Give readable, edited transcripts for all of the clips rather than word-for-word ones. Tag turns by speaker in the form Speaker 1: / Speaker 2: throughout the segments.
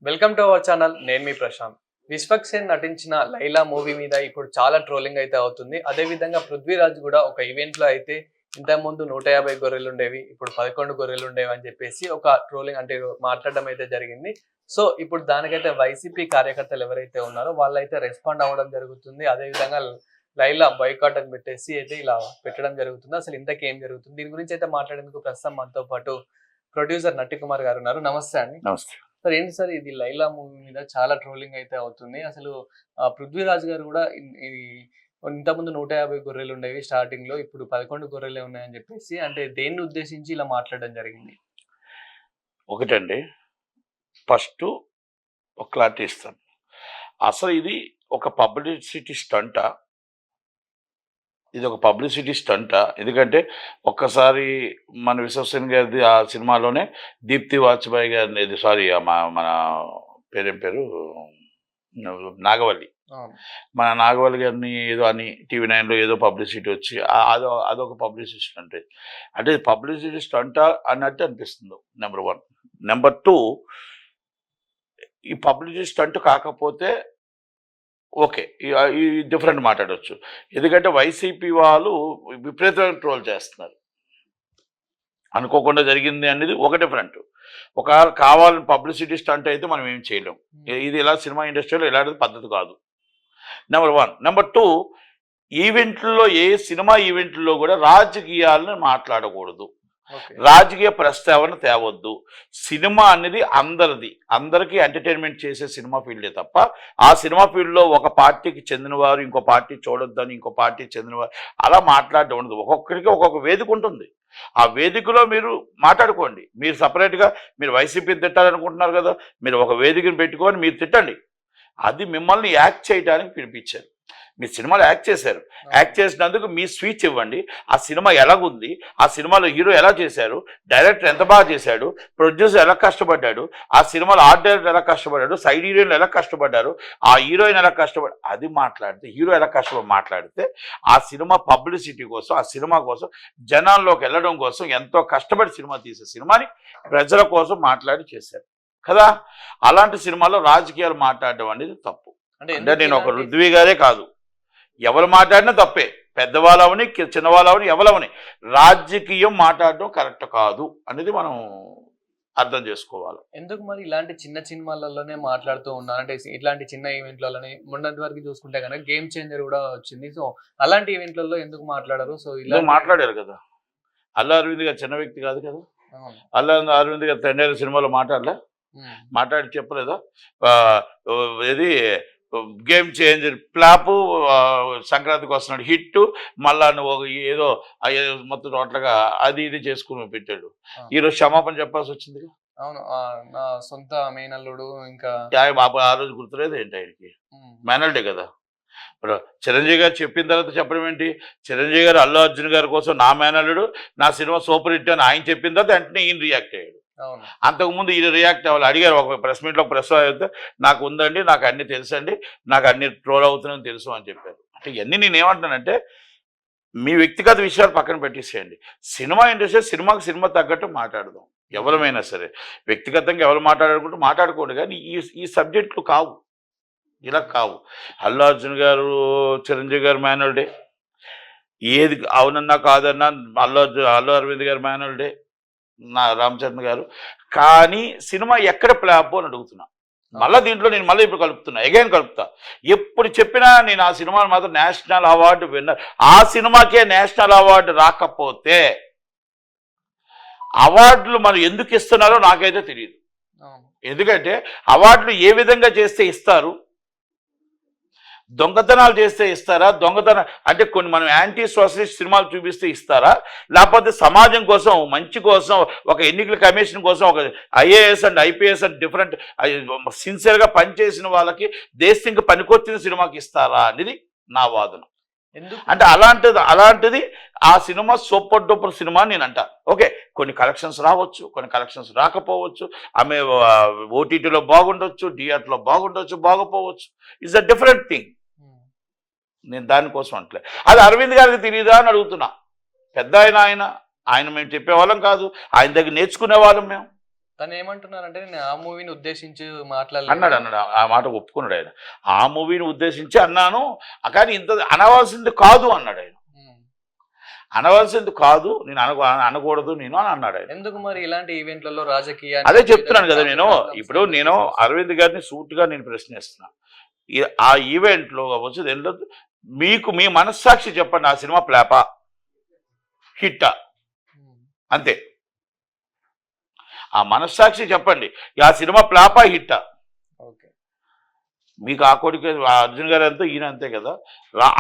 Speaker 1: Welcome to our channel. నేను మీ ప్రశాంత్. విశ్వక్ సేన్ నటించిన 'Laila' movie మీద ఇప్పుడు చాలా ట్రోలింగ్ అయితే అవుతుంది. అదే విధంగా 'పృథ్వీరాజ్' కూడా ఒక ఈవెంట్‌లో అయితే ఇంతకుముందు 150 గొర్రెలుండేవి, ఇప్పుడు 11 గొర్రెలుండేవి అని చెప్పేసి ఒక ట్రోలింగ్ అంటే మాట్లాడడం అయితే జరిగింది. సో, ఇప్పుడు దానికైతే వైసీపీ కార్యకర్తలు ఎవరైతే ఉన్నారో వాళ్ళైతే రెస్పాండ్ అవ్వడం జరుగుతుంది. అదే విధంగా 'లైలా' బాయ్‌కాట్ అని పెట్టేసి అయితే ఇలా పెట్టడం జరుగుతుంది. అసలు ఇంతకీ ఏం జరుగుతుంది? దీని గురించి అయితే మాట్లాడేందుకు ప్రస్తుతం మనతో పాటు ప్రొడ్యూసర్ నట్టికుమార్ గారు ఉన్నారు. నమస్తే అండి.
Speaker 2: నమస్తే.
Speaker 1: సార్ ఏంటి సార్ ఇది 'లైలా' మూవీ మీద చాలా ట్రోలింగ్ అయితే అవుతుంది. అసలు 'పృథ్వీరాజ్' గారు గూడా ఇది ఇంతకుముందు 150 గొర్రెలుండేవి స్టార్టింగ్‌లో. ఇప్పుడు 11 గొర్రెలే ఉన్నాయని జెప్పేసి అంటే దేన్ని ఉద్దేశించి ఇలా మాట్లాడడం జరిగింది?
Speaker 2: ఒకటండి, ఫస్టు ఒక క్లారిటీ ఇస్తాను. అసలు ఇది ఒక పబ్లిసిటీ స్టంటా? ఇది ఒక పబ్లిసిటీ స్టంటా? ఎందుకంటే ఒక్కసారి మన విశ్వసేన్ గారిది ఆ సినిమాలోనే దీప్తి వాజ్‌పేయి గారిది మన పేరేం పేరు నాగవల్లి.
Speaker 1: అవును.
Speaker 2: మన నాగవల్లి గారిని ఏదో అని టీవీ 9లో ఏదో పబ్లిసిటీ వచ్చి అదొక పబ్లిసిటీ స్టంట్. అంటే పబ్లిసిటీ స్టంటా అన్నట్టు అనిపిస్తుంది. నెంబర్ 1. నెంబర్ 2, ఈ పబ్లిసిటీ స్టంట్ కాకపోతే ఓకే, ఈ డిఫరెంట్ మాట్లాడవచ్చు. ఎందుకంటే వైసీపీ వాళ్ళు విపరీతంగా ట్రోల్ చేస్తున్నారు. అనుకోకుండా జరిగింది అనేది ఒక డిఫరెంట్. ఒకవేళ కావాలని పబ్లిసిటీ స్టంట్ అయితే మనం ఏం చేయలేం. ఇది ఇలా సినిమా ఇండస్ట్రీలో ఇలాంటి పద్ధతి కాదు. నెంబర్ 1. నెంబర్ 2, ఈవెంట్లలో సినిమా ఈవెంట్లలో కూడా రాజకీయాలను మాట్లాడకూడదు. రాజకీయ ప్రస్తావన తేవద్దు. సినిమా అనేది అందరికీ ఎంటర్టైన్మెంట్ చేసే సినిమా ఫీల్డే తప్ప ఆ సినిమా ఫీల్డ్లో ఒక పార్టీకి చెందినవారు ఇంకో పార్టీ చూడొద్దని ఇంకో పార్టీకి చెందినవారు అలా మాట్లాడడం ఉండదు. ఒక్కొక్కరికి ఒక్కొక్క వేదిక ఉంటుంది. ఆ వేదికలో మీరు మాట్లాడుకోండి. మీరు సపరేట్గా మీరు వైసీపీని తిట్టాలనుకుంటున్నారు కదా, మీరు ఒక వేదికను పెట్టుకొని మీరు తిట్టండి. అది మిమ్మల్ని యాక్ట్ చేయడానికి పిలిపించారు. మీ సినిమాలో యాక్ట్ చేశారు. యాక్ట్ చేసినందుకు మీ స్పీచ్ ఇవ్వండి. ఆ సినిమా ఎలాగుంది, ఆ సినిమాలో హీరో ఎలా చేశారు, డైరెక్టర్ ఎంత బాగా చేశాడు, ప్రొడ్యూసర్ ఎలా కష్టపడ్డాడు, ఆ సినిమాలో ఆర్ట్ డైరెక్టర్ ఎలా కష్టపడ్డాడు, సైడ్ హీరోయిన్లు ఎలా కష్టపడ్డారు, ఆ హీరోయిన్ ఎలా కష్టపడ్డారు, అది మాట్లాడితే హీరో ఎలా కష్టపడి మాట్లాడితే ఆ సినిమా పబ్లిసిటీ కోసం, ఆ సినిమా కోసం, జనాల్లోకి వెళ్ళడం కోసం ఎంతో కష్టపడి సినిమా తీసే సినిమాని ప్రజల కోసం మాట్లాడి చేశారు కదా. అలాంటి సినిమాలో రాజకీయాలు మాట్లాడడం అనేది తప్పు. అంటే నేను ఒక రుద్వి గారే కాదు, ఎవరు మాట్లాడినా తప్పే. పెద్దవాళ్ళవని చిన్నవాళ్ళవని ఎవరవని రాజకీయం మాట్లాడడం కరెక్ట్ కాదు అనేది మనం అర్థం చేసుకోవాలి.
Speaker 1: ఎందుకు మరి ఇలాంటి చిన్న సినిమాలలోనే మాట్లాడుతూ ఉన్నారు? అంటే ఇట్లాంటి చిన్న ఈవెంట్లలోనే మొన్నటి వరకు చూసుకుంటే కనుక గేమ్ చేంజర్ కూడా వచ్చింది. సో అలాంటి ఈవెంట్లలో ఎందుకు మాట్లాడరు? సో ఇలా
Speaker 2: మాట్లాడారు కదా. అల్లు అరవింద్ గారు చిన్న వ్యక్తి కాదు కదా. అల్లు అరవింద్ గారు తండ్రి సినిమాలో మాట్లాడి చెప్పలేదా? ఇది గేమ్ చేంజర్ ఫ్లాప్, సంక్రాంతికి వస్తున్నాడు హిట్, మళ్ళా నువ్వు ఏదో మొత్తం టోటల్గా అది ఇది చేసుకుని పెట్టాడు. ఈరోజు క్షమాపణ చెప్పాల్సి వచ్చిందిగా.
Speaker 1: అవును, నా సొంత మేనల్లుడు ఇంకా
Speaker 2: ఆ రోజు గుర్తులేదు ఏంటి ఆయనకి? మేనల్డే కదా. ఇప్పుడు చిరంజీవి గారు చెప్పిన తర్వాత చెప్పడం ఏంటి? చిరంజీవి గారు అల్లు అర్జున్ గారి కోసం నా మేనల్లుడు నా సినిమా సూపర్ హిట్ అని ఆయన చెప్పిన తర్వాత వెంటనే ఈయన రియాక్ట్ అయ్యాడు. అంతకుముందు ఈయన రియాక్ట్ అవ్వాలి. అడిగారు ఒక ప్రెస్ మీట్లో, ప్రెస్ అయితే నాకు ఉందండి, నాకు అన్ని తెలుసండి, నాకు అన్ని ట్రోల్ అవుతున్నాయని తెలుసు అని చెప్పారు. అంటే ఇవన్నీ నేను ఏమంటానంటే మీ వ్యక్తిగత విషయాలు పక్కన పెట్టేసేయండి. సినిమా ఇండస్ట్రీ సినిమా తగ్గట్టు మాట్లాడదాం. ఎవరమైనా సరే వ్యక్తిగతంగా ఎవరు మాట్లాడుకోండి, కానీ ఈ సబ్జెక్టులు కావు, ఇలా కావు. అల్లు అర్జున్ గారు చిరంజీవి గారు మేనల్డే, ఏది అవునన్నా కాదన్నా అల్లు అరవింద్ గారు మేనల్డే, నా రామచంద్ర గారు. కానీ సినిమా ఎక్కడ ఫ్లాప్ అని అడుగుతున్నా. మళ్ళీ దీంట్లో నేను ఇప్పుడు కలుపుతా. ఎప్పుడు చెప్పినా నేను ఆ సినిమాను మాత్రం నేషనల్ అవార్డు విన్నర్. ఆ సినిమాకే నేషనల్ అవార్డు రాకపోతే అవార్డులు మనం ఎందుకు ఇస్తున్నారో నాకైతే తెలియదు. ఎందుకంటే అవార్డులు ఏ విధంగా చేస్తే ఇస్తారు? దొంగతనాలు చేస్తే ఇస్తారా? దొంగతనం అంటే కొన్ని మనం యాంటీ సోషలిస్ట్ సినిమాలు చూపిస్తే ఇస్తారా? లేకపోతే సమాజం కోసం, మంచి కోసం, ఒక ఎన్నికల కమిషన్ కోసం, ఒక IAS and IPS and different సిన్సియర్గా పనిచేసిన వాళ్ళకి దేశంకి పనికొచ్చిన సినిమాకి ఇస్తారా అనేది నా వాదన. అంటే అలాంటిది ఆ సినిమా సూపర్ డూపర్ సినిమా నేను అంటా. ఓకే, కొన్ని కలెక్షన్స్ రావచ్చు, కొన్ని కలెక్షన్స్ రాకపోవచ్చు, ఆమె ఓటీటీలో బాగుండొచ్చు, థియేటర్లో బాగుండొచ్చు, బాగపోవచ్చు. It's a different thing. నేను దానికోసం అంటలే. అది అరవింద్ గారికి తెలియదా అని అడుగుతున్నా. పెద్ద ఆయన మేము చెప్పేవాళ్ళం కాదు, ఆయన దగ్గర నేర్చుకునే వాళ్ళం మేము.
Speaker 1: తను ఏమంటున్నారంటే నేను ఆ మూవీని ఉద్దేశించి
Speaker 2: అన్నాడు
Speaker 1: మాట్లాడలేదు.
Speaker 2: అన్నాడు ఆ మాట ఒప్పుకున్నాడు ఆయన. ఆ మూవీని ఉద్దేశించి అన్నాను, కానీ ఇంత అనవలసింది కాదు అన్నాడు ఆయన.
Speaker 1: ఉమ్.
Speaker 2: అనవలసింది కాదు, నేను అనకూడదు నేను అని అన్నాడు ఆయన.
Speaker 1: ఎందుకు మరి ఇలాంటి ఈవెంట్లలో రాజకీయాన్ని
Speaker 2: అదే చెప్తున్నాను కదా నేను.
Speaker 1: ప్రాబ్లమ్స్
Speaker 2: ఇప్పుడు నేను అరవింద్ గారిని సూటిగా నేను ప్రశ్నిస్తున్నా. ఆ ఈవెంట్లో కావచ్చు దేంట్లో మీకు మీ మనస్సాక్షి చెప్పండి, ఆ సినిమా ప్లాపా హిట్టా? అంతే. ఆ మనస్సాక్షి చెప్పండి, ఆ సినిమా ప్లాపా హిట్టా?
Speaker 1: ఓకే.
Speaker 2: మీకు ఆ కొడుకు అర్జున్ గారు అంతా ఈయన అంతే కదా.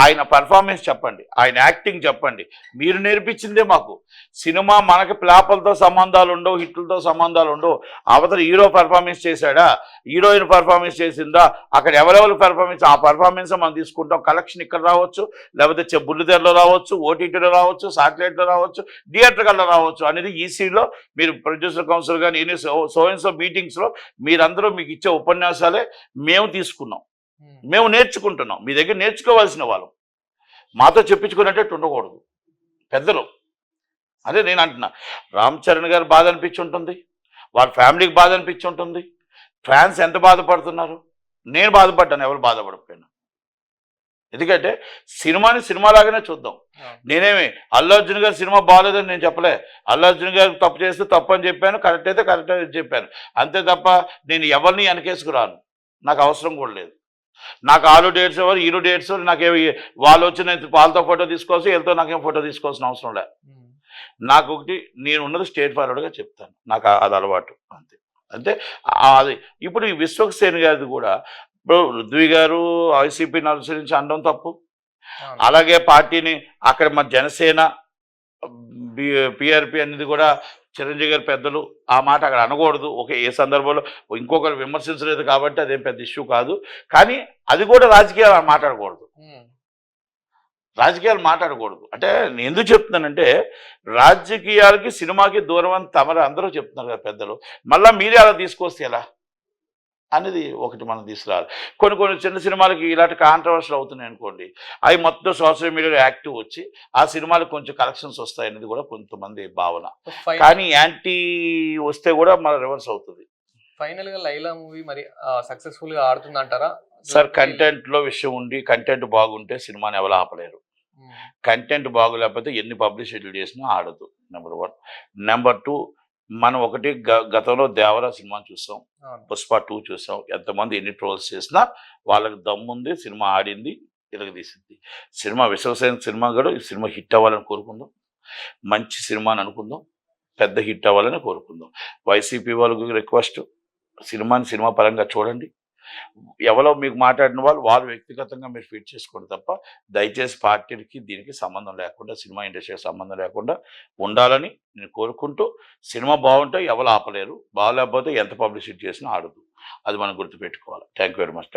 Speaker 2: ఆయన పర్ఫార్మెన్స్ చెప్పండి, ఆయన యాక్టింగ్ చెప్పండి. మీరు నేర్పించిందే మాకు. సినిమా మనకి ప్లాపలతో సంబంధాలు ఉండవు, హిట్లతో సంబంధాలు ఉండవు. అవతల హీరో పర్ఫార్మెన్స్ చేశాడా, హీరోయిన్ పర్ఫార్మెన్స్ చేసిందా, అక్కడ ఎవరెవరు పర్ఫార్మెన్స్, ఆ పర్ఫార్మెన్స్ మనం తీసుకుంటాం. కలెక్షన్ ఇక్కడ రావచ్చు, లేకపోతే బుల్లితెరలో రావచ్చు, ఓటీటీలో రావచ్చు, సాటిలైట్లో రావచ్చు, థియేటర్లో రావచ్చు అనేది ఈసీలో మీరు ప్రొడ్యూసర్ కౌన్సిల్ కానీ ఎన్ని సో మీటింగ్స్లో మీరందరూ మీకు ఇచ్చే ఉపన్యాసాలే మేము తీసుకున్నాం, మేము నేర్చుకుంటున్నాం. మీ దగ్గర నేర్చుకోవాల్సిన వాళ్ళు మాతో చెప్పించుకున్నట్టు ఉండకూడదు పెద్దలు. అదే నేను అంటున్నా. రామ్ చరణ్ గారు బాధ అనిపించి ఉంటుంది, వాళ్ళ ఫ్యామిలీకి బాధ అనిపించి ఉంటుంది, ఫ్యాన్స్ ఎంత బాధపడుతున్నారు. నేను బాధపడ్డాను, ఎవరు బాధపడకపోయినా. ఎందుకంటే సినిమాని సినిమాలాగానే చూద్దాం. నేనేమి అల్లు అర్జున్ గారి సినిమా బాగాలేదని నేను చెప్పలే. అల్లు అర్జున్ గారు తప్పు చేస్తే తప్పు అని చెప్పాను, కరెక్ట్ అయితే కరెక్ట్ అని చెప్పాను. అంతే తప్ప నేను ఎవరిని వెనకేసుకురాను, నాకు అవసరం కూడా లేదు. నాకు ఆలు డేట్స్ ఎవరు, ఈరు డేట్స్ నాకేమి వాళ్ళు వచ్చి నేను వాళ్ళతో ఫోటో తీసుకోవచ్చు, వీళ్ళతో నాకేం ఫోటో తీసుకోవాల్సిన అవసరం లేదు. నాకు ఒకటి, నేను ఉన్నది స్ట్రేట్ ఫార్వర్డ్గా చెప్తాను, నాకు అది అలవాటు అంతే. అంటే అది ఇప్పుడు ఈ విశ్వక్సేన్ గారిది కూడా ఇప్పుడు రుద్వి గారు వైసీపీని అనుసరించి అనడం తప్పు. అలాగే పార్టీని అక్కడ మన జనసేన పిఆర్పి అనేది కూడా చిరంజీవి గారి పెద్దలు ఆ మాట అక్కడ అనకూడదు. ఓకే, ఏ సందర్భంలో ఇంకొకరు విమర్శించలేదు కాబట్టి అదేం పెద్ద ఇష్యూ కాదు. కానీ అది కూడా రాజకీయాలు మాట్లాడకూడదు, రాజకీయాలు మాట్లాడకూడదు. అంటే నేను ఎందుకు చెప్తున్నానంటే రాజకీయాలకి సినిమాకి దూరం అని తమరు అందరూ చెప్తున్నారు కదా పెద్దలు. మళ్ళీ మీరే అలా తీసుకొస్తే ఎలా అనేది ఒకటి మనం తీసుకురావాలి. కొన్ని చిన్న సినిమాలకి ఇలాంటి కాంట్రవర్షియల్ అవుతున్నాయి అనుకోండి, అవి మొత్తం సోషల్ మీడియాలో యాక్టివ్ వచ్చి ఆ సినిమాలకు కొంచెం కలెక్షన్స్ వస్తాయనేది కూడా కొంతమంది భావన. కానీ యాంటీ వస్తే కూడా మన రివర్స్ అవుతుంది.
Speaker 1: ఫైనల్ గా లైలా మూవీ మరి సక్సెస్ఫుల్ గా ఆడుతుంది అంటారా?
Speaker 2: సార్, కంటెంట్ లో విషయం ఉండి కంటెంట్ బాగుంటే సినిమాని ఎవరు ఆపలేరు. కంటెంట్ బాగోలేకపోతే ఎన్ని పబ్లిసిటీలు చేసినా ఆడదు, నెంబర్ 1. నెంబర్ 2, మనం ఒకటి గతంలో దేవరా సినిమాని చూసాం, పుష్ప 2 చూసాం. ఎంతమంది ఎన్ని ట్రోల్స్ చేసినా వాళ్ళకి దమ్ముంది, సినిమా ఆడింది, తిరగదీసింది. సినిమా విశ్వసేన సినిమా కూడా ఈ సినిమా హిట్ అవ్వాలని కోరుకుందాం, మంచి సినిమా అని అనుకుందాం, పెద్ద హిట్ అవ్వాలని కోరుకుందాం. వైసీపీ వాళ్ళకి రిక్వెస్ట్, సినిమాని సినిమా పరంగా చూడండి. ఎవరో మీకు మాట్లాడిన వాళ్ళు వ్యక్తిగతంగా మీరు ఫీడ్ చేసుకోండి తప్ప దయచేసి పార్టీలకి దీనికి సంబంధం లేకుండా, సినిమా ఇండస్ట్రీకి సంబంధం లేకుండా ఉండాలని నేను కోరుకుంటూ, సినిమా బాగుంటే ఎవరు ఆపలేరు, బాగాలేకపోతే ఎంత పబ్లిసిటీ చేసినా ఆడదు. అది మనం గుర్తుపెట్టుకోవాలి. Thank you very much.